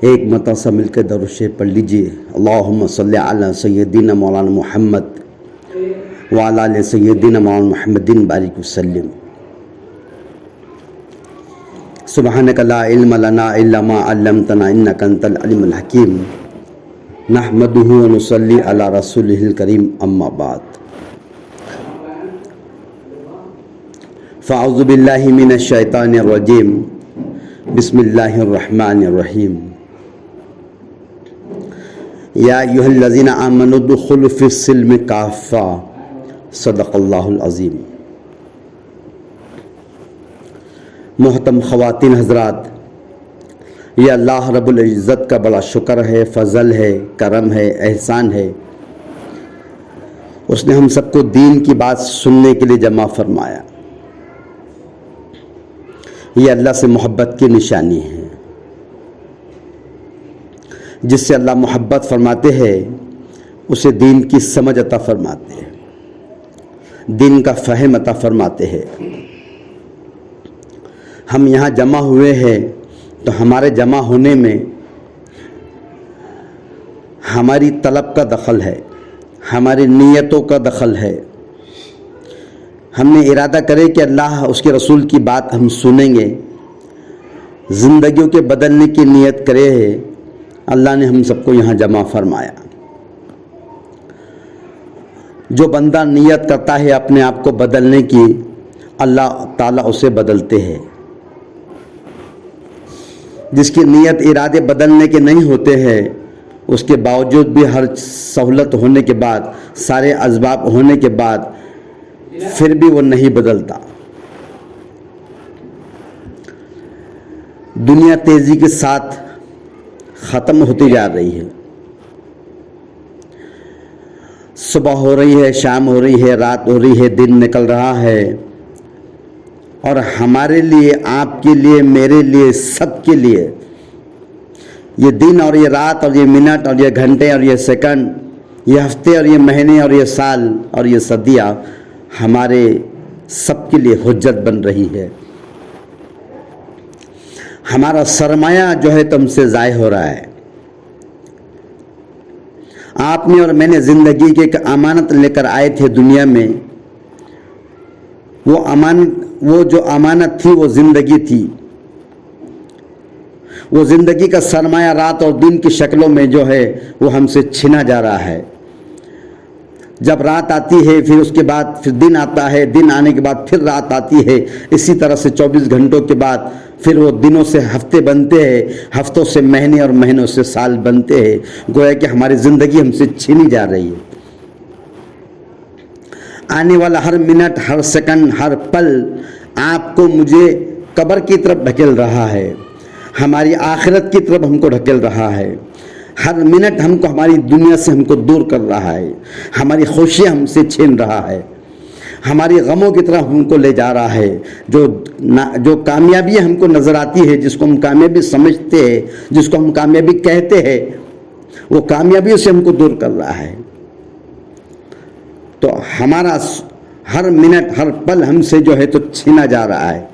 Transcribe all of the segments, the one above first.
ایک مرتبہ مل کر درود شریف پڑھ لیجیے۔ اللہم صلی علی سیدنا مولانا محمد وعلی آل سیدنا مولانا محمد بارک وسلم۔ سبحانک لا علم لنا الا ما علمتنا انک انت العلیم الحکیم۔ نحمدہ ونصلی علی رسولہ الکریم، اما بعد۔ فاعوذ باللہ من الشیطان الرجیم، بسم اللہ الرحمن الرحیم۔ یا ایھا الذین آمنوا ادخلوا فی السلم کافہ، صدق اللہ العظیم۔ محترم خواتین حضرات، یہ اللہ رب العزت کا بڑا شکر ہے، فضل ہے، کرم ہے، احسان ہے، اس نے ہم سب کو دین کی بات سننے کے لیے جمع فرمایا۔ یہ اللہ سے محبت کی نشانی ہے۔ جس سے اللہ محبت فرماتے ہیں اسے دین کی سمجھ عطا فرماتے ہیں، دین کا فہم عطا فرماتے ہیں۔ ہم یہاں جمع ہوئے ہیں تو ہمارے جمع ہونے میں ہماری طلب کا دخل ہے، ہماری نیتوں کا دخل ہے۔ ہم نے ارادہ کرے کہ اللہ اس کے رسول کی بات ہم سنیں گے، زندگیوں کے بدلنے کی نیت کرے ہے، اللہ نے ہم سب کو یہاں جمع فرمایا۔ جو بندہ نیت کرتا ہے اپنے آپ کو بدلنے کی، اللہ تعالیٰ اسے بدلتے ہیں۔ جس کی نیت ارادے بدلنے کے نہیں ہوتے ہیں، اس کے باوجود بھی ہر سہولت ہونے کے بعد، سارے اسباب ہونے کے بعد پھر بھی وہ نہیں بدلتا۔ دنیا تیزی کے ساتھ ختم ہوتی جا رہی ہے۔ صبح ہو رہی ہے، شام ہو رہی ہے، رات ہو رہی ہے، دن نکل رہا ہے، اور ہمارے لیے، آپ کے لیے، میرے لیے، سب کے لیے یہ دن اور یہ رات اور یہ منٹ اور یہ گھنٹے اور یہ سیکنڈ، یہ ہفتے اور یہ مہینے اور یہ سال اور یہ صدیاں ہمارے سب کے لیے حجت بن رہی ہے۔ ہمارا سرمایہ جو ہے تم سے ضائع ہو رہا ہے۔ آپ نے اور میں نے زندگی کی ایک امانت لے کر آئے تھے دنیا میں، وہ جو امانت تھی وہ زندگی تھی۔ وہ زندگی کا سرمایہ رات اور دن کی شکلوں میں جو ہے وہ ہم سے چھینا جا رہا ہے۔ جب رات آتی ہے پھر اس کے بعد پھر دن آتا ہے، دن آنے کے بعد پھر رات آتی ہے، اسی طرح سے 24 گھنٹوں کے بعد پھر وہ دنوں سے ہفتے بنتے ہیں، ہفتوں سے مہینے اور مہینوں سے سال بنتے ہیں۔ گویا کہ ہماری زندگی ہم سے چھینی جا رہی ہے۔ آنے والا ہر منٹ، ہر سیکنڈ، ہر پل آپ کو مجھے قبر کی طرف ڈھکیل رہا ہے، ہماری آخرت کی طرف ہم کو ڈھکیل رہا ہے۔ ہر منٹ ہم کو ہماری دنیا سے ہم کو دور کر رہا ہے، ہماری خوشیاں ہم سے چھین رہا ہے، ہماری غموں کی طرف ہم کو لے جا رہا ہے۔ جو کامیابی ہم کو نظر آتی ہے، جس کو ہم کامیابی سمجھتے ہیں، جس کو ہم کامیابی کہتے ہیں، وہ کامیابی سے ہم کو دور کر رہا ہے۔ تو ہمارا ہر منٹ، ہر پل ہم سے جو ہے تو چھینا جا رہا ہے۔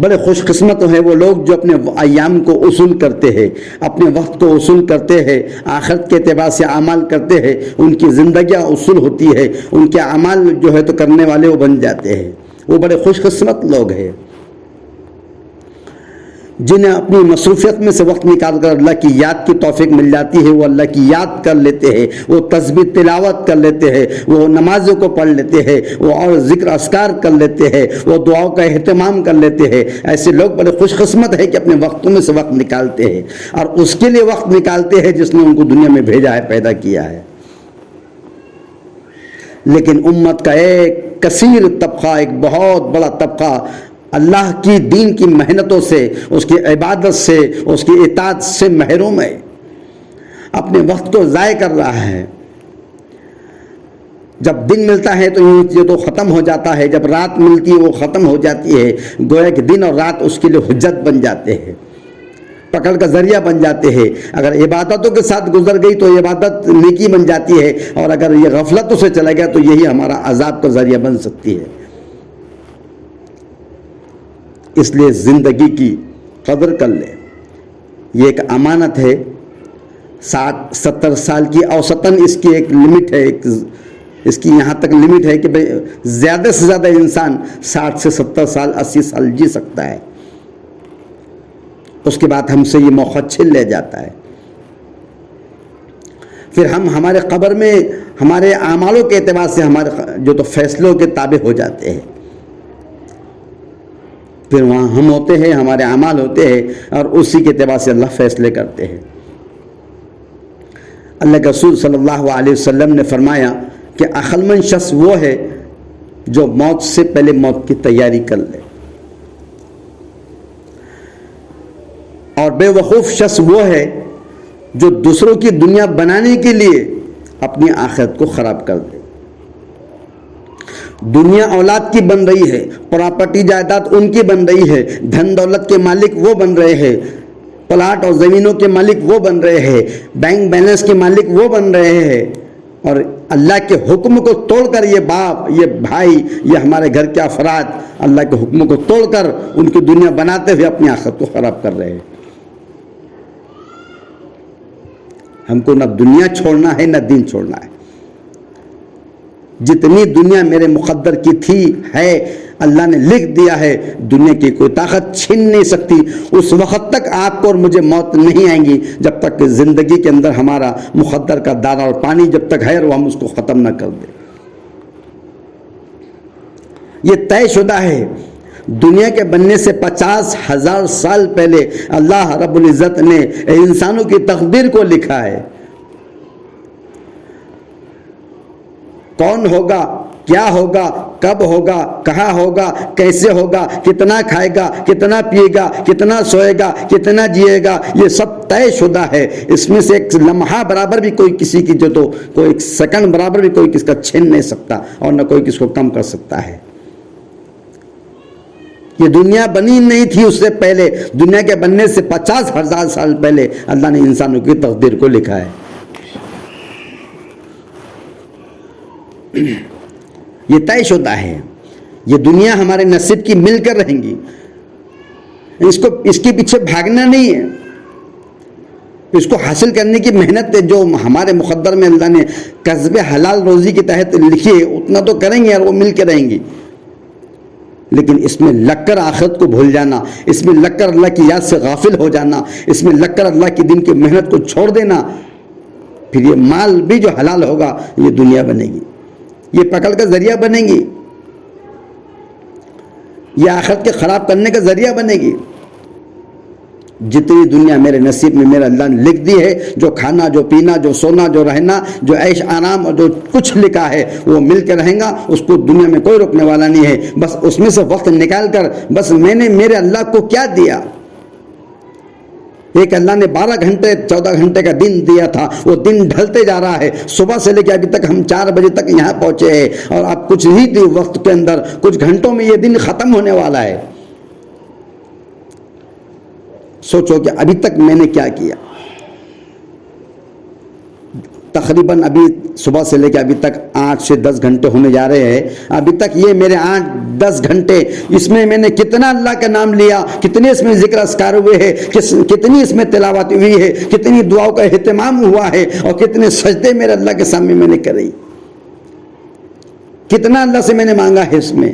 بڑے خوش قسمت ہیں وہ لوگ جو اپنے ایام کو اصول کرتے ہیں، اپنے وقت کو اصول کرتے ہیں، آخرت کے اعتبار سے اعمال کرتے ہیں، ان کی زندگیاں اصول ہوتی ہے، ان کے اعمال جو ہے تو کرنے والے وہ بن جاتے ہیں۔ وہ بڑے خوش قسمت لوگ ہیں جنہیں اپنی مصروفیت میں سے وقت نکال کر اللہ کی یاد کی توفیق مل جاتی ہے، وہ اللہ کی یاد کر لیتے ہیں، وہ تسبیح تلاوت کر لیتے ہیں، وہ نمازوں کو پڑھ لیتے ہیں، وہ اور ذکر اذکار کر لیتے ہیں، وہ دعاؤں کا اہتمام کر لیتے ہیں۔ ایسے لوگ بڑے خوش قسمت ہیں کہ اپنے وقتوں میں سے وقت نکالتے ہیں، اور اس کے لیے وقت نکالتے ہیں جس نے ان کو دنیا میں بھیجا ہے، پیدا کیا ہے۔ لیکن امت کا ایک کثیر طبقہ، ایک بہت بڑا طبقہ اللہ کی دین کی محنتوں سے، اس کی عبادت سے، اس کی اطاعت سے محروم ہے، اپنے وقت کو ضائع کر رہا ہے۔ جب دن ملتا ہے تو یہ تو ختم ہو جاتا ہے، جب رات ملتی ہے وہ ختم ہو جاتی ہے۔ گویا کہ دن اور رات اس کے لیے حجت بن جاتے ہیں، پکڑ کا ذریعہ بن جاتے ہیں۔ اگر عبادتوں کے ساتھ گزر گئی تو عبادت نیکی بن جاتی ہے، اور اگر یہ غفلتوں سے چلا گیا تو یہی ہمارا عذاب کا ذریعہ بن سکتی ہے۔ اس لیے زندگی کی قدر کر لے، یہ ایک امانت ہے. 60-70 سال کی اوسطاً اس کی ایک لمٹ ہے, اس کی یہاں تک لمٹ ہے کہ بھئی زیادہ سے زیادہ انسان 60 سے 70 سال 80 سال جی سکتا ہے. اس کے بعد ہم سے یہ موقع چھین لیا جاتا ہے. پھر ہم ہمارے قبر میں ہمارے اعمالوں کے اعتبار سے ہمارے جو تو فیصلوں کے تابع ہو جاتے ہیں. پھر وہاں ہم ہوتے ہیں, ہمارے اعمال ہوتے ہیں, اور اسی کے اعتبار سے اللہ فیصلے کرتے ہیں. اللہ کے رسول صلی اللہ علیہ وسلم نے فرمایا کہ عقلمند شخص وہ ہے جو موت سے پہلے موت کی تیاری کر لے, اور بے وقوف شخص وہ ہے جو دوسروں کی دنیا بنانے کے لیے اپنی آخرت کو خراب کر دے. دنیا اولاد کی بن رہی ہے, پراپرٹی جائیداد ان کی بن رہی ہے, دھن دولت کے مالک وہ بن رہے ہیں, پلاٹ اور زمینوں کے مالک وہ بن رہے ہیں, بینک بیلنس کے مالک وہ بن رہے ہیں, اور اللہ کے حکم کو توڑ کر یہ باپ, یہ بھائی, یہ ہمارے گھر کے افراد اللہ کے حکم کو توڑ کر ان کی دنیا بناتے ہوئے اپنی آخرت کو خراب کر رہے ہیں. ہم کو نہ دنیا چھوڑنا ہے نہ دین چھوڑنا ہے. جتنی دنیا میرے مقدر کی تھی ہے, اللہ نے لکھ دیا ہے, دنیا کی کوئی طاقت چھین نہیں سکتی. اس وقت تک آپ کو اور مجھے موت نہیں آئیں گی جب تک کہ زندگی کے اندر ہمارا مقدر کا دانہ اور پانی جب تک ہے وہ ہم اس کو ختم نہ کر دیں. یہ طے شدہ ہے. دنیا کے بننے سے 50,000 سال پہلے اللہ رب العزت نے انسانوں کی تقدیر کو لکھا ہے. کون ہوگا, کیا ہوگا, کب ہوگا, کہاں ہوگا, کیسے ہوگا, کتنا کھائے گا, کتنا پیے گا, کتنا سوئے گا, کتنا جیے گا, یہ سب طے شدہ ہے. اس میں سے ایک لمحہ برابر بھی کوئی کسی کی جو تو کوئی ایک سیکنڈ برابر بھی کوئی کس کا چھین نہیں سکتا, اور نہ کوئی کس کو کم کر سکتا ہے. یہ دنیا بنی نہیں تھی اس سے پہلے, دنیا کے بننے سے 50,000 سال پہلے اللہ نے انسانوں کی تقدیر کو لکھا ہے. یہ طے شدہ ہے. یہ دنیا ہمارے نصیب کی مل کر رہیں گی. اس کے پیچھے بھاگنا نہیں ہے. اس کو حاصل کرنے کی محنت جو ہمارے مقدر میں اللہ نے کسب حلال روزی کے تحت لکھی ہے اتنا تو کریں گے اور وہ مل کے رہیں گی. لیکن اس میں لگ کر آخرت کو بھول جانا, اس میں لگ کر اللہ کی یاد سے غافل ہو جانا, اس میں لگ کر اللہ کی دین کی محنت کو چھوڑ دینا, پھر یہ مال بھی جو حلال ہوگا یہ دنیا بنے گی, یہ پکڑ کا ذریعہ بنے گی, یہ آخرت کے خراب کرنے کا ذریعہ بنے گی. جتنی دنیا میرے نصیب میں میرے اللہ نے لکھ دی ہے, جو کھانا, جو پینا, جو سونا, جو رہنا, جو عیش آرام اور جو کچھ لکھا ہے وہ مل کے رہیں گا. اس کو دنیا میں کوئی روکنے والا نہیں ہے. بس اس میں سے وقت نکال کر بس میں نے میرے اللہ کو کیا دیا. ایک اللہ نے 12 گھنٹے 14 گھنٹے کا دن دیا تھا, وہ دن ڈھلتے جا رہا ہے. صبح سے لے کے ابھی تک ہم 4 بجے تک یہاں پہنچے ہیں, اور اب کچھ ہی وقت کے اندر کچھ گھنٹوں میں یہ دن ختم ہونے والا ہے. سوچو کہ ابھی تک میں نے کیا کیا. تقریباً ابھی صبح سے لے کے ابھی تک 8 سے 10 گھنٹے ہونے جا رہے ہیں. ابھی تک یہ میرے 8-10 گھنٹے اس میں نے کتنا اللہ کا نام لیا, کتنے اس میں ذکر اذکار ہوئے ہیں, کتنی اس میں تلاوت ہوئی ہے, کتنی دعاؤں کا اہتمام ہوا ہے, اور کتنے سجدے میرے اللہ کے سامنے میں نے کرے, کتنا اللہ سے میں نے مانگا ہے. اس میں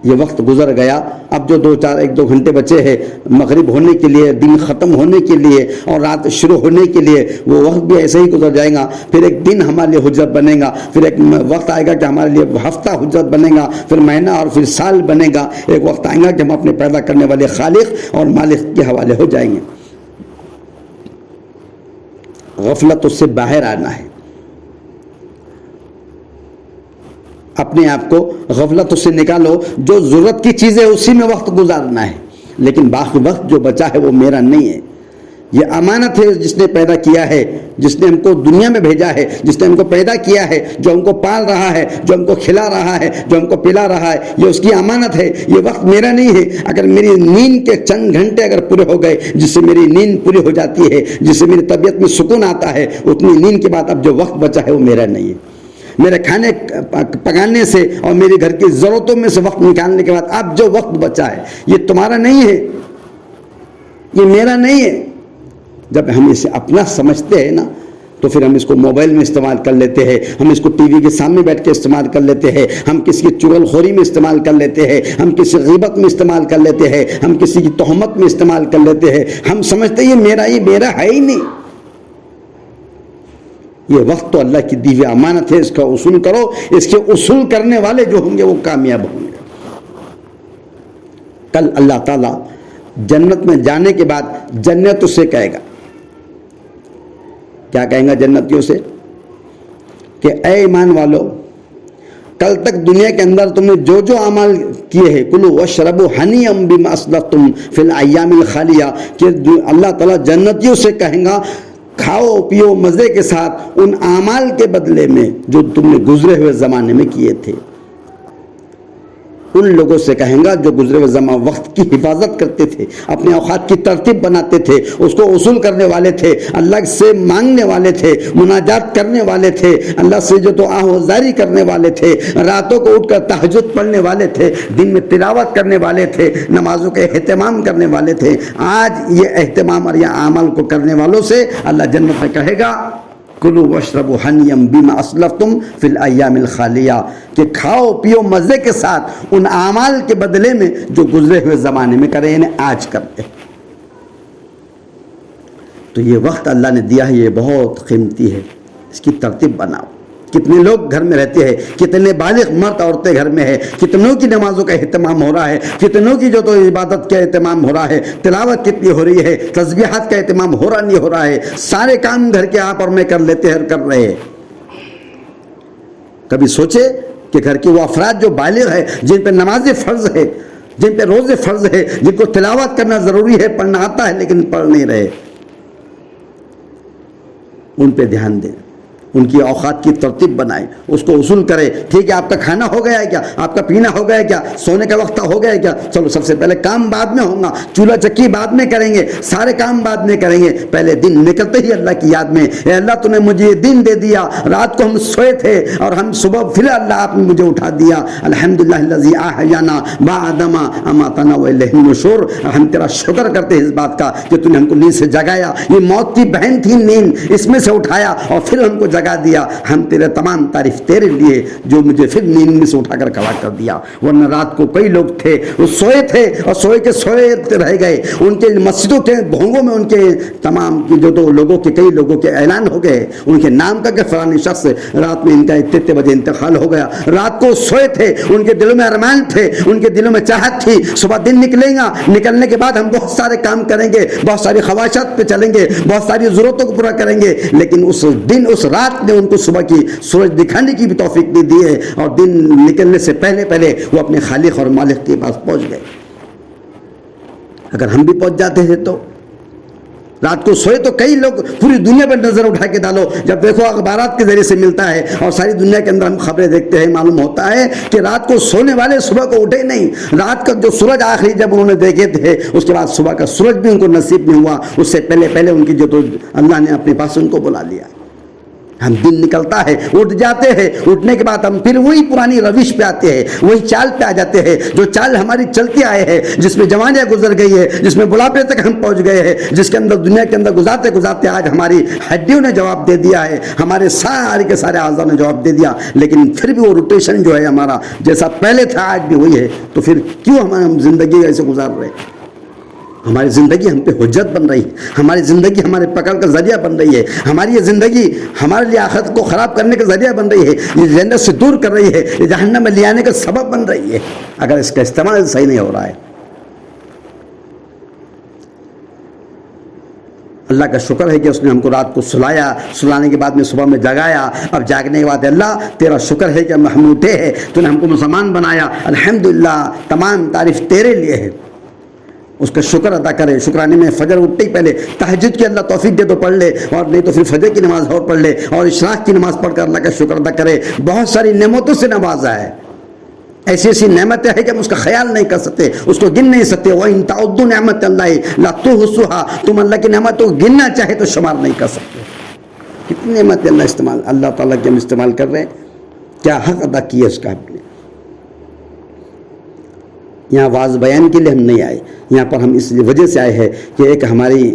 یہ وقت گزر گیا. اب جو 1-2 گھنٹے بچے ہیں مغرب ہونے کے لیے, دن ختم ہونے کے لیے اور رات شروع ہونے کے لیے, وہ وقت بھی ایسے ہی گزر جائے گا. پھر ایک دن ہمارے لیے حجت بنے گا, پھر ایک وقت آئے گا کہ ہمارے لیے ہفتہ حجت بنے گا, پھر مہینہ, اور پھر سال بنے گا. ایک وقت آئے گا کہ ہم اپنے پیدا کرنے والے خالق اور مالک کے حوالے ہو جائیں گے. غفلت اس سے باہر آنا ہے, اپنے آپ کو غفلت سے نکالو. جو ضرورت کی چیزیں اسی میں وقت گزارنا ہے, لیکن باقی وقت جو بچا ہے وہ میرا نہیں ہے. یہ امانت ہے جس نے پیدا کیا ہے, جس نے ہم کو دنیا میں بھیجا ہے, جس نے ہم کو پیدا کیا ہے, جو ہم کو پال رہا ہے, جو ہم کو کھلا رہا ہے, جو ہم کو پلا رہا ہے, یہ اس کی امانت ہے. یہ وقت میرا نہیں ہے. اگر میری نیند کے چند گھنٹے اگر پورے ہو گئے, جس سے میری نیند پوری ہو جاتی ہے, جس سے میری طبیعت میں سکون آتا ہے, اتنی نیند کے بعد اب جو وقت بچا ہے وہ میرا نہیں ہے. میرے کھانے پکانے سے اور میرے گھر کی ضرورتوں میں سے وقت نکالنے کے بعد اب جو وقت بچا ہے یہ تمہارا نہیں ہے. یہ میرا نہیں ہے. جب ہم اسے اپنا سمجھتے ہیں نا تو پھر ہم اس کو موبائل میں استعمال کر لیتے ہیں, ہم اس کو ٹی وی کے سامنے بیٹھ کے استعمال کر لیتے ہیں, ہم کسی کی چغل خوری میں استعمال کر لیتے ہیں, ہم کسی غیبت میں استعمال کر لیتے ہیں, ہم کسی کی تہمت میں استعمال کر لیتے ہیں. ہم سمجھتے ہیں یہ میرا ہے ہی نہیں. یہ وقت تو اللہ کی دی ہوئی امانت ہے, اس کا اصول کرو. اس کے اصول کرنے والے جو ہوں گے وہ کامیاب ہوں گے. کل اللہ تعالیٰ جنت میں جانے کے بعد جنت سے کہے گا, کیا کہیں گا جنتیوں سے کہ اے ایمان والو, کل تک دنیا کے اندر تم نے جو جو اعمال کیے ہیں, کلوا واشربوا ہنیئا بما اسلفتم فی الایام الخالیہ, کہ اللہ تعالیٰ جنتیوں سے کہیں گا کھاؤ پیو مزے کے ساتھ ان اعمال کے بدلے میں جو تم نے گزرے ہوئے زمانے میں کیے تھے. ان لوگوں سے کہیں گا جو گزرے ہوئے زمانے وقت کی حفاظت کرتے تھے, اپنے اوقات کی ترتیب بناتے تھے, اس کو اصول کرنے والے تھے, اللہ سے مانگنے والے تھے, مناجات کرنے والے تھے, اللہ سے جو تو آہوازاری کرنے والے تھے, راتوں کو اٹھ کر تہجد پڑھنے والے تھے, دن میں تلاوت کرنے والے تھے, نمازوں کے اہتمام کرنے والے تھے. آج یہ اہتمام اور یہ اعمال کو کرنے والوں سے اللہ جنت میں کہے گا کلوا واشربوا ہنیئا بما اسلفتم فی الایام الخالیہ, کہ کھاؤ پیو مزے کے ساتھ ان اعمال کے بدلے میں جو گزرے ہوئے زمانے میں کرے, یعنی آج کرتے. تو یہ وقت اللہ نے دیا ہے, یہ بہت قیمتی ہے, اس کی ترتیب بناؤ. کتنے لوگ گھر میں رہتے ہیں, کتنے بالغ مرد عورتیں گھر میں ہیں, کتنوں کی نمازوں کا اہتمام ہو رہا ہے, کتنوں کی جو تو عبادت کا اہتمام ہو رہا ہے, تلاوت کتنی ہو رہی ہے, تسبیحات کا اہتمام ہو رہا نہیں ہو رہا ہے. سارے کام گھر کے آپ اور میں کر لیتے ہیں اور کر رہے ہیں. کبھی سوچے کہ گھر کے وہ افراد جو بالغ ہے, جن پہ نماز فرض ہے, جن پہ روزے فرض ہے, جن کو تلاوت کرنا ضروری ہے, پڑھنا آتا ہے لیکن پڑھ نہیں رہے, ان پہ دھیان دیں, ان کی اوقات کی ترتیب بنائیں, اس کو اصول کرے. ٹھیک ہے, آپ کا کھانا ہو گیا ہے کیا, آپ کا پینا ہو گیا ہے کیا, سونے کا وقت ہو گیا ہے کیا, چلو سب سے پہلے کام بعد میں ہوگا, چولہا چکی بعد میں کریں گے, سارے کام بعد میں کریں گے. پہلے دن نکلتے ہی اللہ کی یاد میں, اے اللہ تو نے مجھے یہ دن دے دیا, رات کو ہم سوئے تھے اور ہم صبح پھر اللہ آپ نے مجھے اٹھا دیا, الحمدللہ الذی احیانا بعد ما اماتنا والیہ النشور. ہم تیرا شکر کرتے ہیں اس بات کا کہ تو نے ہم کو نیند سے جگایا, یہ موت کی بہن تھی نیند, اس میں سے اٹھایا اور پھر ہم کو جگا دیا. ہم تیرے تمام تعریف تیرے لیے جو مجھے پھر نیند میں سے اٹھا کر کھڑا کر دیا. ورنہ رات کو کئی لوگ تھے وہ سوئے تھے اور سوئے کے سوئے رہ گئے, ان کے مسجدوں کے بھونگوں میں ان کے تمام جو تو لوگوں کے کئی لوگوں کے اعلان ہو گئے, ان کے نام کا کہ فلانی شخص رات میں ان کا اتنے بجے انتقال ہو گیا. رات کو سوئے تھے, ان کے دلوں میں ارمان تھے, ان کے دلوں میں چاہت تھی, صبح دن نکلے گا, نکلنے کے بعد ہم بہت سارے کام کریں گے, بہت ساری خواہشات پہ چلیں گے, بہت ساری ضرورتوں کو پورا کریں گے. لیکن اس دن اس رات نے ان کو صبح کی سورج دکھانے کی بھی توفیق نہیں دی ہے, اور دن نکلنے سے پہلے پہلے وہ اپنے خالق اور مالک کے پاس پہنچ گئے. اگر ہم بھی پہنچ جاتے ہیں تو رات کو سوئے تو کئی لوگ پوری دنیا پر نظر اٹھا کے ڈالو, جب دیکھو اخبارات کے ذریعے سے ملتا ہے اور ساری دنیا کے اندر ہم خبریں دیکھتے ہیں, معلوم ہوتا ہے کہ رات کو سونے والے صبح کو اٹھے نہیں. رات کا جو سورج آخری جب انہوں نے دیکھے تھے, اس کے بعد صبح کا سورج بھی ان کو نصیب نہیں ہوا, اس سے پہلے پہلے ان کی جو تو اللہ نے اپنے پاس ان کو بلا لیا. ہم دن نکلتا ہے, اٹھ جاتے ہیں, اٹھنے کے بعد ہم پھر وہی پرانی روش پہ آتے ہیں, وہی چال پہ آ جاتے ہیں جو چال ہماری چلتے آئے ہیں, جس میں جوانیاں گزر گئی ہے, جس میں بڑھاپے تک ہم پہنچ گئے ہیں, جس کے اندر دنیا کے اندر گزارتے گزارتے آج ہماری ہڈیوں نے جواب دے دیا ہے, ہمارے سارے کے سارے اعضاء نے جواب دے دیا. لیکن پھر بھی وہ روٹیشن جو ہے ہمارا جیسا پہلے تھا آج بھی وہی ہے. تو پھر کیوں ہم زندگی ایسے گزار رہے ہیں؟ ہماری زندگی ہم پہ حجت بن رہی ہے, ہماری زندگی ہمارے پکڑ کا ذریعہ بن رہی ہے, ہماری یہ زندگی ہمارے لیے آخرت کو خراب کرنے کا ذریعہ بن رہی ہے, یہ جنت سے دور کر رہی ہے, یہ جہنم میں لے آنے کا سبب بن رہی ہے, اگر اس کا استعمال صحیح نہیں ہو رہا ہے. اللہ کا شکر ہے کہ اس نے ہم کو رات کو سلایا, سلانے کے بعد میں صبح میں جگایا, اب جاگنے کے بعد اللہ تیرا شکر ہے کہ ہم اٹھے ہیں, تو نے ہم کو مسلمان بنایا, الحمدللہ تمام تعریف تیرے لیے ہے. اس کا شکر ادا کرے. شکرانے میں فجر اٹھتے ہی پہلے تہجد کی اللہ توفیق دے تو پڑھ لے, اور نہیں تو پھر فجر کی نماز اور پڑھ لے, اور اشراق کی نماز پڑھ کر اللہ کا شکر ادا کرے. بہت ساری نعمتوں سے نوازا ہے, ایسی ایسی نعمتیں ہیں کہ ہم اس کا خیال نہیں کر سکتے, اس کو گن نہیں سکتے. وَإِن تَعُدُّوا نِعْمَتَ اللَّهِ لَا تُحْصُوهَا, تم اللہ کی نعمتوں کو گننا چاہے تو شمار نہیں کر سکتے. کتنی نعمتیں اللہ تعالیٰ کی ہم استعمال کر رہے ہیں, کیا حق ادا کیا اس کا. یہاں واعظ بیان کے لیے ہم نہیں آئے، یہاں پر ہم اس وجہ سے آئے ہیں کہ ایک ہماری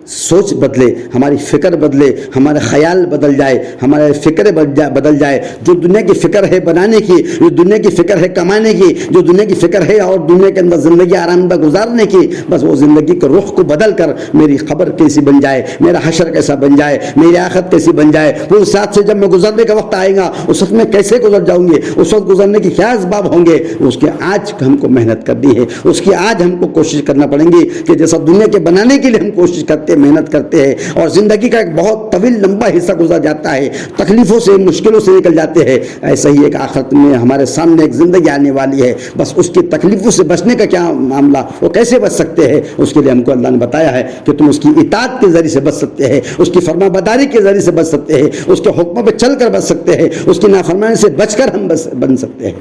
سوچ بدلے، ہماری فکر بدلے، ہمارا خیال بدل جائے، ہمارے فکر بدل جائے. جو دنیا کی فکر ہے بنانے کی، جو دنیا کی فکر ہے کمانے کی، جو دنیا کی فکر ہے اور دنیا کے اندر زندگی آرام دہ گزارنے کی، بس وہ زندگی کے رخ کو بدل کر میری خبر کیسی بن جائے، میرا حشر کیسا بن جائے، میری آخرت کیسی بن جائے. وہ ساتھ سے جب میں گزرنے کا وقت آئے گا اس وقت میں کیسے گزر جاؤں گے، اس وقت گزرنے کی کیا اسباب ہوں گے، اس کے آج ہم کو محنت کرنی ہے، اس کی آج ہم کو کوشش کرنا پڑیں گی کہ جیسا دنیا کے بنانے کے لیے ہم کوشش کرتے محنت کرتے ہیں اور زندگی کا ایک بہت طویل لمبا حصہ گزر جاتا ہے، تکلیفوں سے مشکلوں سے نکل جاتے ہیں، ایسا ہی ایک آخرت میں ہمارے سامنے ایک زندگی آنے والی ہے. بس اس کی تکلیفوں سے بچنے کا کیا معاملہ، وہ کیسے بچ سکتے ہیں، اس کے لیے ہم کو اللہ نے بتایا ہے کہ تم اس کی اطاعت کے ذریعے سے بچ سکتے ہیں، اس کی فرما برداری کے ذریعے سے بچ سکتے ہیں، اس کے حکموں پہ چل کر بچ سکتے ہیں، اس کی نافرمانی سے بچ کر ہم بن سکتے ہیں.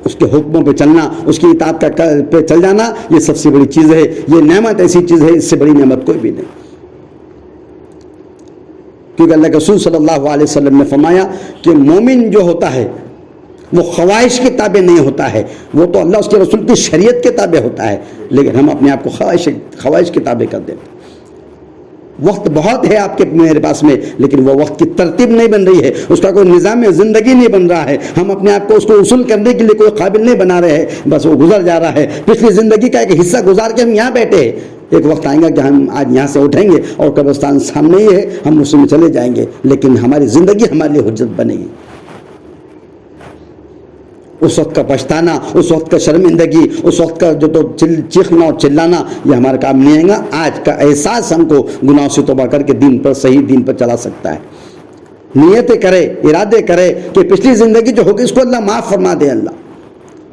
اس کے حکموں پہ چلنا، اس کی اطاعت پہ چل جانا، یہ سب سے بڑی چیز ہے. یہ نعمت ایسی چیز ہے، اس سے بڑی نعمت کوئی بھی نہیں. کیونکہ اللہ کے رسول صلی اللہ علیہ وسلم نے فرمایا کہ مومن جو ہوتا ہے وہ خواہش کے تابع نہیں ہوتا ہے، وہ تو اللہ اس کے رسول کی شریعت کے تابع ہوتا ہے، لیکن ہم اپنے آپ کو خواہش کے تابع کر دیتے. وقت بہت ہے آپ کے میرے پاس میں، لیکن وہ وقت کی ترتیب نہیں بن رہی ہے، اس کا کوئی نظام زندگی نہیں بن رہا ہے، ہم اپنے آپ کو اس کو اصول کرنے کے لیے کوئی قابل نہیں بنا رہے ہیں، بس وہ گزر جا رہا ہے. پچھلی زندگی کا ایک حصہ گزار کے ہم یہاں بیٹھے ہیں. ایک وقت آئیں گا کہ ہم آج یہاں سے اٹھیں گے اور قبرستان سامنے ہی ہے، ہم اس میں چلے جائیں گے، لیکن ہماری زندگی ہمارے لیے حجت بنے گی. اس وقت کا پچھتانا، اس وقت کا شرمندگی، اس وقت کا جو تو چیخنا اور چلانا، یہ ہمارا کام نہیں آئے گا. آج کا احساس ہم کو گناہوں سے توبہ کر کے دین پر، صحیح دین پر چلا سکتا ہے. نیتیں کرے، ارادے کرے کہ پچھلی زندگی جو ہوگی اس کو اللہ معاف فرما دے. اللہ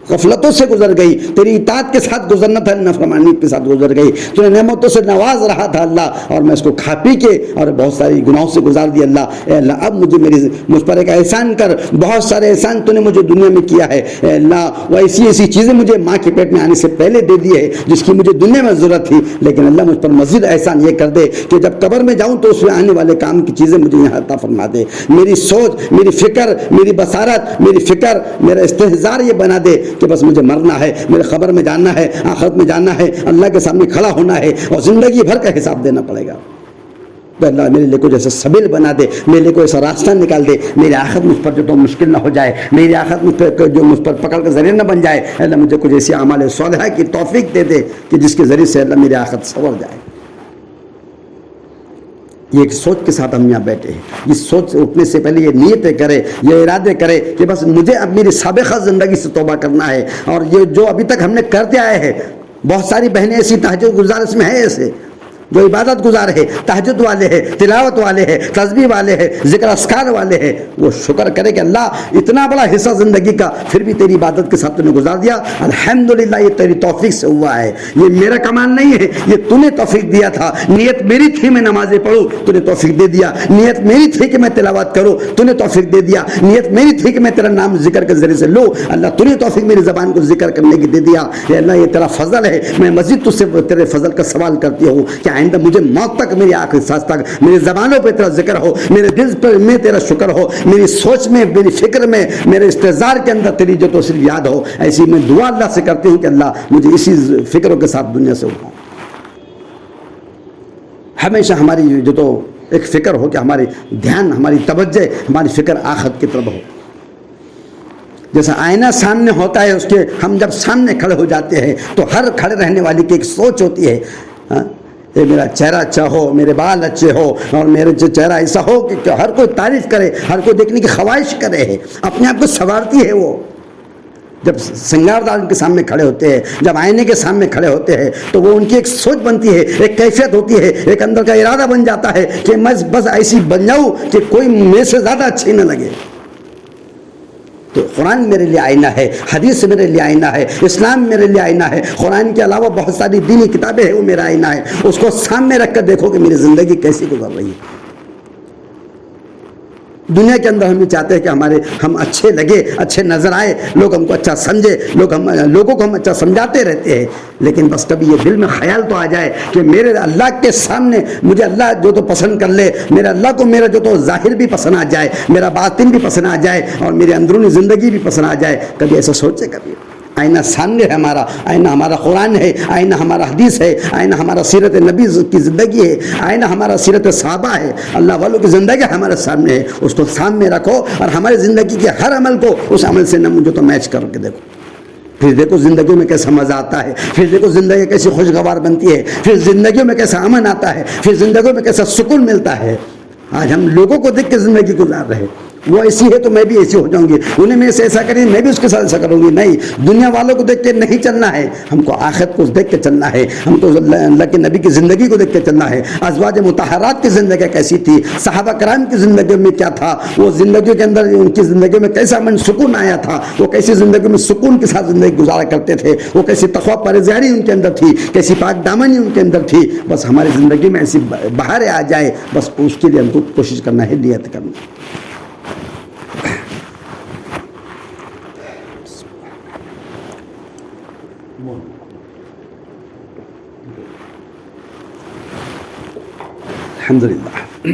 غفلتوں سے گزر گئی، تیری اطاعت کے ساتھ گزرنا تھا، نافرمانی کے ساتھ گزر گئی، تو نے نعمتوں سے نواز رہا تھا اللہ، اور میں اس کو کھا پی کے اور بہت ساری گناہوں سے گزار دیا. اللہ اے اللہ اب مجھ پر ایک احسان کر، بہت سارے احسان تو نے مجھے دنیا میں کیا ہے. اے اللہ وہ ایسی چیزیں مجھے ماں کے پیٹ میں آنے سے پہلے دے دی ہے جس کی مجھے دنیا میں ضرورت تھی، لیکن اللہ مجھ پر مزید احسان یہ کر دے کہ جب قبر میں جاؤں تو اس میں آنے والے کام کی چیزیں مجھے یہاں عطا فرما دے. میری سوچ، میری فکر، میری بصارت، میری فکر، میرا استحضار یہ بنا دے کہ بس مجھے مرنا ہے، میرے خبر میں جانا ہے، آخرت میں جانا ہے، اللہ کے سامنے کھڑا ہونا ہے اور زندگی بھر کا حساب دینا پڑے گا. تو اللہ میرے لیے کوئی ایسا سبیل بنا دے، میرے لیے کوئی ایسا راستہ نکال دے، میری آخرت مجھ پر جو تو مشکل نہ ہو جائے، میری آخرت مجھ پر پکڑ کا ذریعہ نہ بن جائے. اللہ مجھے کچھ ایسی اعمال صالحہ کی توفیق دے دے کہ جس کے ذریعے سے اللہ میری آخرت سنور جائے. یہ ایک سوچ کے ساتھ ہم یہاں بیٹھے ہیں. یہ سوچ اٹھنے سے پہلے یہ نیتیں کرے، یہ ارادے کرے کہ بس مجھے اب میری سابقہ زندگی سے توبہ کرنا ہے. اور یہ جو ابھی تک ہم نے کرتے آئے ہیں، بہت ساری بہنیں ایسی تہجد گزار اس میں ہیں، ایسے جو عبادت گزار ہے، تہجد والے ہیں، تلاوت والے ہیں، تسبیح والے ہیں، ذکر اذکار والے ہیں، وہ شکر کرے کہ اللہ اتنا بڑا حصہ زندگی کا پھر بھی تیری عبادت کے ساتھ تو نے گزار دیا. الحمدللہ یہ تیری توفیق سے ہوا ہے، یہ میرا کمال نہیں ہے، یہ تو نے توفیق دیا تھا. نیت میری تھی میں نمازیں پڑھوں، تو نے توفیق دے دیا. نیت میری تھی کہ میں تلاوت کروں، تو نے توفیق دے دیا. نیت میری تھی کہ میں تیرا نام ذکر کے ذریعے سے لوں، اللہ تو نے توفیق میری زبان کو ذکر کرنے کی دے دیا. اے اللہ یہ تیرا فضل ہے. میں مزید تجھ سے تیرے فضل کا سوال کرتی ہوں کہ آئندہ مجھے موت تک، میری آخری سانس تک میری زبانوں پہ تیرا ذکر ہو، میرے دل پر میں تیرا شکر ہو، میری سوچ میں، میری فکر میں، میرے استحضار کے اندر تیری جو تو صرف یاد ہو. ایسی میں دعا اللہ سے کرتی ہوں کہ اللہ مجھے اسی فکروں کے ساتھ دنیا سے اٹھاؤ. ہمیشہ ہماری جو تو ایک فکر ہو کہ ہماری دھیان، ہماری توجہ، ہماری فکر آخرت کی طرف ہو. جیسا آئینہ سامنے ہوتا ہے، اس کے ہم جب سامنے کھڑے ہو جاتے ہیں تو ہر کھڑے رہنے والی کی ایک سوچ ہوتی ہے، کہ میرا چہرہ اچھا ہو، میرے بال اچھے ہو، اور میرے چہرہ ایسا ہو کہ ہر کوئی تعریف کرے، ہر کوئی دیکھنے کی خواہش کرے. اپنے آپ کو سنوارتی ہے. وہ جب سنگار دار کے سامنے کھڑے ہوتے ہیں، جب آئینے کے سامنے کھڑے ہوتے ہیں، تو وہ ان کی ایک سوچ بنتی ہے، ایک کیفیت ہوتی ہے، ایک اندر کا ارادہ بن جاتا ہے کہ میں بس ایسی بن جاؤں کہ کوئی میرے سے زیادہ اچھی نہ لگے. تو قرآن میرے لیے آئینہ ہے، حدیث میرے لیے آئینہ ہے، اسلام میرے لیے آئینہ ہے. قرآن کے علاوہ بہت ساری دینی کتابیں ہیں، وہ میرا آئینہ ہے. اس کو سامنے رکھ کر دیکھو کہ میری زندگی کیسی گزر رہی ہے. دنیا کے اندر ہم یہ چاہتے ہیں کہ ہم اچھے لگے، اچھے نظر آئے، لوگ ہم کو اچھا سمجھے، لوگوں کو ہم اچھا سمجھاتے رہتے ہیں، لیکن بس کبھی یہ دل میں خیال تو آ جائے کہ میرے اللہ کے سامنے مجھے اللہ جو تو پسند کر لے، میرے اللہ کو میرا جو تو ظاہر بھی پسند آ جائے، میرا باطن بھی پسند آ جائے، اور میری اندرونی زندگی بھی پسند آ جائے۔ کبھی ایسا سوچے؟ کبھی آئینہ سامنے ہے ہمارا، آئینہ ہمارا قرآن ہے، آئینہ ہمارا حدیث ہے، آئینہ ہمارا سیرت نبی کی زندگی ہے، آئینہ ہمارا سیرت صحابہ ہے، اللہ والوں کی زندگی ہمارے سامنے ہے، اس کو سامنے رکھو اور ہماری زندگی کے ہر عمل کو اس عمل سے جو تو میچ کر کے دیکھو، پھر دیکھو زندگیوں میں کیسا مزہ آتا ہے، پھر دیکھو زندگی کیسی خوشگوار بنتی ہے، پھر زندگیوں میں کیسا امن آتا ہے، پھر زندگیوں میں کیسا سکون ملتا ہے۔ آج ہم لوگوں کو دیکھ کے زندگی گزار رہے ہیں، وہ ایسی ہے تو میں بھی ایسی ہو جاؤں گی، انہیں میں سے ایسا کریں میں بھی اس کے ساتھ ایسا کروں گی، نہیں، دنیا والوں کو دیکھ کے نہیں چلنا ہے، ہم کو آخرت کو دیکھ کے چلنا ہے، ہم کو اللہ کے نبی کی زندگی کو دیکھ کے چلنا ہے، ازواج مطہرات کی زندگی کیسی تھی، صحابہ کرام کی زندگی میں کیا تھا، وہ زندگیوں کے اندر ان کی زندگی میں کیسا من سکون آیا تھا، وہ کیسی زندگی میں سکون کے ساتھ زندگی گزارا کرتے تھے، وہ کیسی تقویٰ پرہیزگاری ان کے اندر تھی، کیسی پاک دامنی ان کے اندر تھی۔ بس ہماری زندگی میں ایسی بہاریں آ جائے، بس اس کے لیے ہم کو کوشش کرنا ہے، نیت کرنا ہے۔ الحمدللہ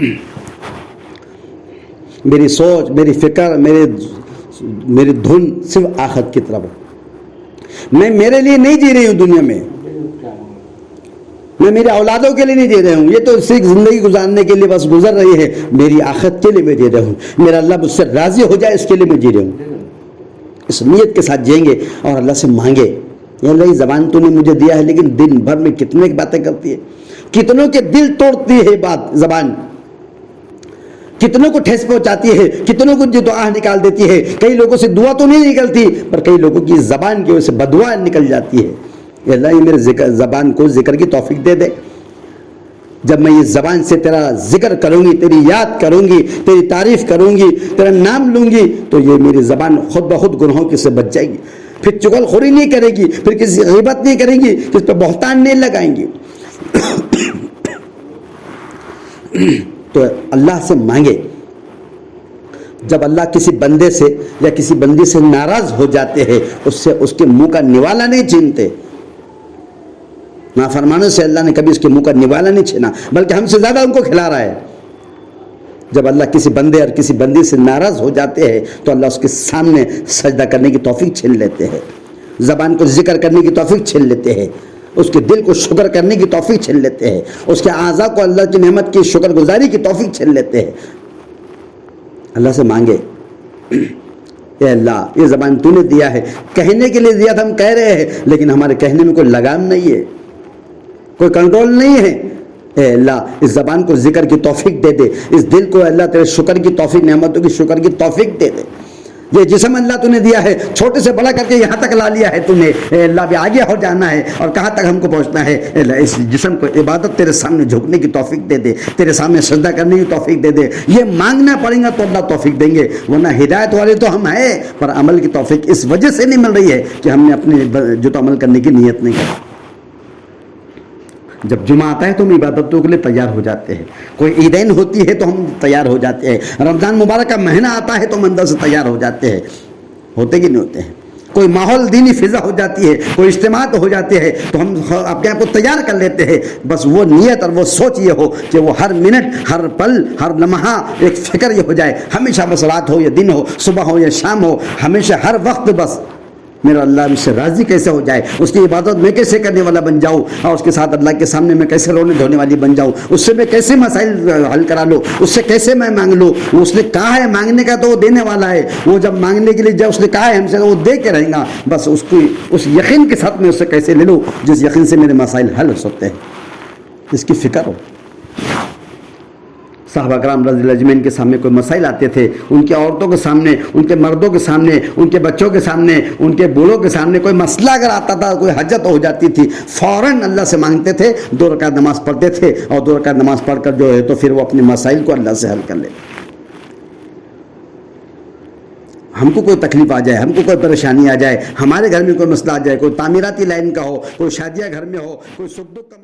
میری سوچ، میری فکر، میری دھن صرف آخرت کی طرف ہے۔ میں میرے لیے نہیں جی رہی ہوں دنیا میں، میں میرے اولادوں کے لیے نہیں جی رہا ہوں، یہ تو صرف زندگی گزارنے کے لیے بس گزر رہی ہے، میری آخرت کے لیے میں جی رہا ہوں، میرا اللہ مجھ سے راضی ہو جائے اس کے لیے میں جی رہا ہوں۔ اس نیت کے ساتھ جئیں گے اور اللہ سے مانگے، یا اللہ یہ زبان تو نے مجھے دیا ہے، لیکن دن بھر میں کتنے باتیں کرتی ہے، کتنوں کے دل توڑتی ہے بات زبان، کتنوں کو ٹھیس پہنچاتی ہے، کتنوں کو جو آہ نکال دیتی ہے، کئی لوگوں سے دعا تو نہیں نکلتی پر کئی لوگوں کی زبان کی وجہ سے بدعا نکل جاتی ہے۔ اے اللہ یہ میرے زبان کو ذکر کی توفیق دے دے، جب میں یہ زبان سے تیرا ذکر کروں گی، تیری یاد کروں گی، تیری تعریف کروں گی، تیرا نام لوں گی، تو یہ میری زبان خود بخود گناہوں کی سے بچ جائے گی، پھر چغل خوری نہیں کرے گی، پھر کسی غیبت نہیں کریں گی، کسی پہ بہتان نہیں لگائیں گی۔ تو اللہ سے مانگے، جب اللہ کسی بندے سے یا کسی بندی سے ناراض ہو جاتے ہیں، اس کے منہ کا نوالا نہیں چھینتے، نافرمانوں سے اللہ نے کبھی اس کے منہ کا نوالا نہیں چھینا، بلکہ ہم سے زیادہ ان کو کھلا رہا ہے۔ جب اللہ کسی بندے اور کسی بندی سے ناراض ہو جاتے ہیں تو اللہ اس کے سامنے سجدہ کرنے کی توفیق چھین لیتے ہیں، زبان کو ذکر کرنے کی توفیق چھین لیتے ہیں، اس کے دل کو شکر کرنے کی توفیق چھین لیتے ہیں، اس کے اعضاء کو اللہ کی نعمت کی شکر گزاری کی توفیق چھین لیتے ہیں۔ اللہ سے مانگے، اے اللہ یہ زبان تو نے دیا ہے، کہنے کے لیے دیا تھا، ہم کہہ رہے ہیں، لیکن ہمارے کہنے میں کوئی لگام نہیں ہے، کوئی کنٹرول نہیں ہے۔ اے اللہ اس زبان کو ذکر کی توفیق دے دے، اس دل کو اللہ تیرے شکر کی توفیق، نعمتوں کی شکر کی توفیق دے دے۔ یہ جسم اللہ تو نے دیا ہے، چھوٹے سے بڑا کر کے یہاں تک لا لیا ہے تو نے، اے اللہ بھی آگے ہو جانا ہے اور کہاں تک ہم کو پہنچنا ہے۔ اے اللہ اس جسم کو عبادت تیرے سامنے جھکنے کی توفیق دے دے، تیرے سامنے سجدہ کرنے کی توفیق دے دے۔ یہ مانگنا پڑے گا تو اللہ توفیق دیں گے، ورنہ ہدایت والے تو ہم ہیں پر عمل کی توفیق اس وجہ سے نہیں مل رہی ہے کہ ہم نے اپنے جو تو عمل کرنے کی نیت نہیں کی۔ جب جمعہ آتا ہے تو ہم عبادتوں کے لیے تیار ہو جاتے ہیں، کوئی عیدین ہوتی ہے تو ہم تیار ہو جاتے ہیں، رمضان مبارک کا مہینہ آتا ہے تو ہم اندر سے تیار ہو جاتے ہیں، ہوتے کہ نہیں ہوتے ہیں؟ کوئی ماحول دینی فضا ہو جاتی ہے، کوئی اجتماعات ہو جاتے ہیں تو ہم اپنے آپ کو تیار کر لیتے ہیں، بس وہ نیت اور وہ سوچ یہ ہو کہ وہ ہر منٹ، ہر پل، ہر لمحہ ایک فکر یہ ہو جائے، ہمیشہ بس رات ہو یا دن ہو، صبح ہو یا شام ہو، ہمیشہ ہر وقت بس میرا اللہ مجھ سے راضی کیسے ہو جائے، اس کی عبادت میں کیسے کرنے والا بن جاؤں، اور اس کے ساتھ اللہ کے سامنے میں کیسے رونے دھونے والی بن جاؤں، اس سے میں کیسے مسائل حل کرا لوں، اس سے کیسے میں مانگ لوں۔ اس نے کہا ہے مانگنے کا تو وہ دینے والا ہے، وہ جب مانگنے کے لیے جب اس نے کہا ہے ہم سے وہ دے کے رہیں گا، بس اس کو اس یقین کے ساتھ میں اس سے کیسے لے لوں جس یقین سے میرے مسائل حل ہو سکتے ہیں، اس کی فکر ہو۔ صحابہ کرام رضی اللہ اجمعین کے سامنے کوئی مسائل آتے تھے، ان کی عورتوں کے سامنے، ان کے مردوں کے سامنے، ان کے بچوں کے سامنے، ان کے بوڑھوں کے سامنے کوئی مسئلہ اگر آتا تھا، کوئی حاجت ہو جاتی تھی، فوراً اللہ سے مانگتے تھے، 2 رکعت نماز پڑھتے تھے، اور 2 رکعت نماز پڑھ کر جو ہے تو پھر وہ اپنے مسائل کو اللہ سے حل کر لے۔ ہم کو کوئی تکلیف آ جائے، ہم کو کوئی پریشانی آ جائے، ہمارے گھر میں کوئی مسئلہ آ جائے، کوئی تعمیراتی لائن کا ہو، کوئی شادیہ گھر میں ہو، کوئی سکھ دکھ کا